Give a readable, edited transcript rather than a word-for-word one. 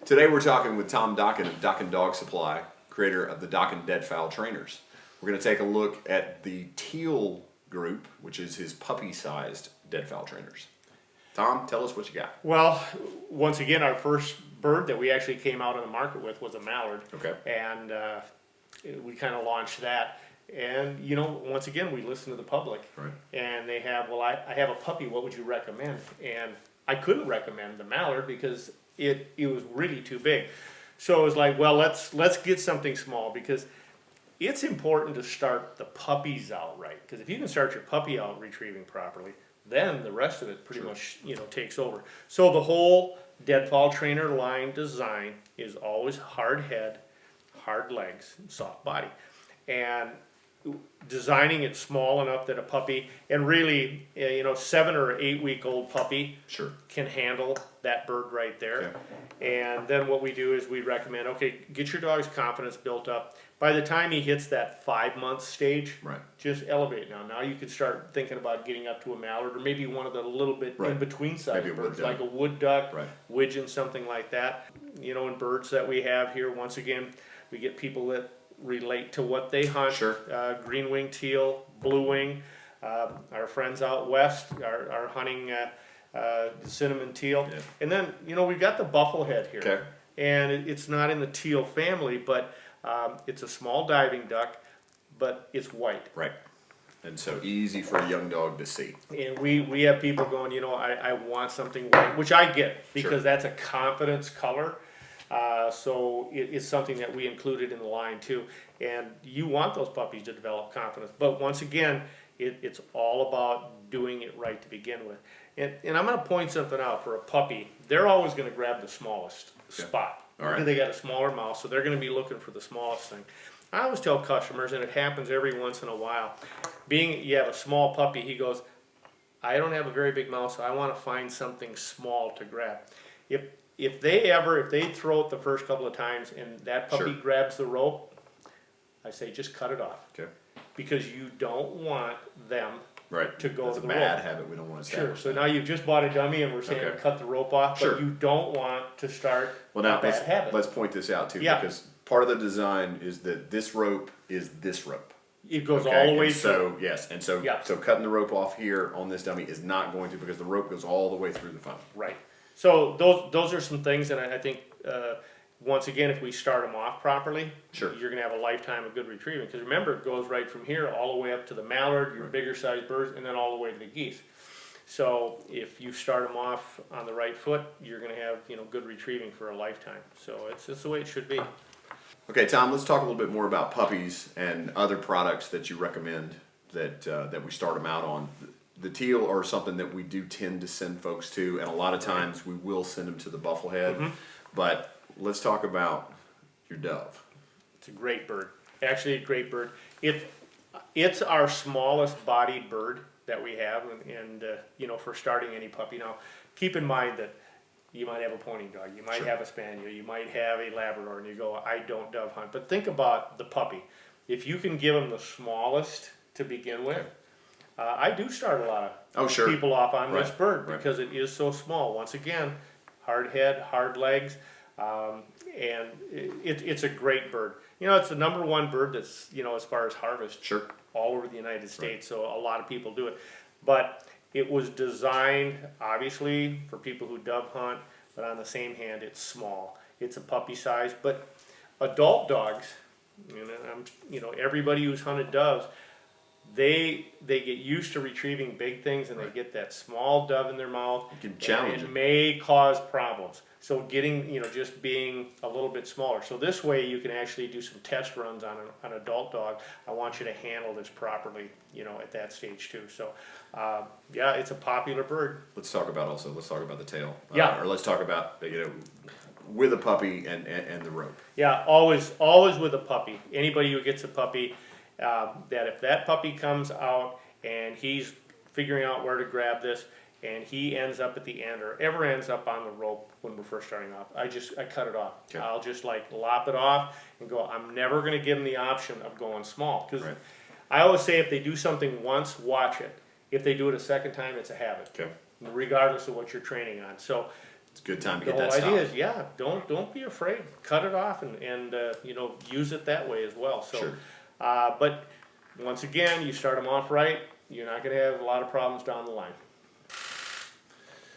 Today we're talking with Tom Dokken of Dokken Dog Supply, creator of the Dokken Deadfowl Trainers. We're going to take a look at the Teal group, which is his puppy-sized deadfowl trainers. Tom, tell us what you got. Well, once again, our first bird that we actually came out on the market with was a mallard. Okay. And we kind of launched that. And, you know, once again, we listen to the public. Right. And they have, well, I have a puppy, what would you recommend? And I couldn't recommend the mallard because it was really too big. So it was like, well, let's get something small, because it's important to start the puppies out right. Because if you can start your puppy out retrieving properly, then the rest of it pretty much, you know, takes over. So the whole deadfowl trainer line design is always hard head, hard legs, and soft body. And designing it small enough that a puppy, and really, you know, 7 or 8 week old puppy can handle that bird right there. Okay. And then what we do is we recommend, okay, get your dog's confidence built up. By the time he hits that 5-month stage, just elevate now. Now you can start thinking about getting up to a mallard, or maybe one of the little bit in between size birds, like a wood duck, widgeon, something like that. You know, in birds that we have here, once again, we get people that relate to what they hunt. Green wing teal, blue wing. Our friends out west are hunting cinnamon teal. And then, you know, we've got the bufflehead here. And it's not in the teal family, but it's a small diving duck, but it's white. And so easy for a young dog to see. And we have people going, you know, I want something white, which I get, because that's a confidence color. So it's something that we included in the line too. And you want those puppies to develop confidence. But once again, it's all about doing it right to begin with. And I'm going to point something out for a puppy. They're always going to grab the smallest spot. They got a smaller mouth, so they're going to be looking for the smallest thing. I always tell customers, and it happens every once in a while, you have a small puppy, he goes, I don't have a very big mouth, so I want to find something small to grab. If they throw it the first couple of times and that puppy grabs the rope, I say just cut it off. Because you don't want them to go That's to the a bad rope. habit we don't want to establish. So now you've just bought a dummy and we're saying cut the rope off, but you don't want to start now that habit. Let's point this out too, because part of the design is that this rope is this rope. It goes all the way through. So cutting the rope off here on this dummy is not going to, because the rope goes all the way through the phone. So those are some things, and I think once again, if we start them off properly, you're going to have a lifetime of good retrieving. Because remember, it goes right from here all the way up to the mallard, your bigger sized birds, and then all the way to the geese. So if you start them off on the right foot, you're going to have, you know, good retrieving for a lifetime. So it's the way it should be. Okay, Tom, let's talk a little bit more about puppies and other products that you recommend that we start them out on. The teal are something that we do tend to send folks to, and a lot of times we will send them to the bufflehead. But let's talk about your dove. It's a great bird. Actually, a great bird. It's our smallest bodied bird that we have, and you know, for starting any puppy. Now, keep in mind that you might have a pointing dog, you might have a spaniel, you might have a Labrador, and you go, I don't dove hunt. But think about the puppy. If you can give them the smallest to begin with, I do start a lot of people off on this bird because it is so small. Once again, hard head, hard legs, and it's a great bird. You know, it's the #1 bird that's, you know, as far as harvest all over the United States, so a lot of people do it. But it was designed, obviously, for people who dove hunt, but on the same hand, it's small. It's a puppy size, but adult dogs, you know, everybody who's hunted doves, they get used to retrieving big things, and they get that small dove in their mouth. It can challenge it may cause problems. So getting, you know, just being a little bit smaller. So this way you can actually do some test runs on an adult dog. I want you to handle this properly, you know, at that stage too. So yeah, it's a popular bird. Let's talk about the tail. Or let's talk about, you know, with a puppy and the rope. Yeah, always with a puppy. Anybody who gets a puppy, that if that puppy comes out and he's figuring out where to grab this, and he ends up at the end, or ever ends up on the rope when we're first starting off, I cut it off. I'll just like lop it off and go. I'm never going to give them the option of going small, because I always say if they do something once, watch it. If they do it a second time, it's a habit, regardless of what you're training on. So It's a good time to The get whole that idea stopped. is, yeah, don't be afraid. Cut it off and you know, use it that way as well. So, Sure. but once again, you start them off right, you're not going to have a lot of problems down the line.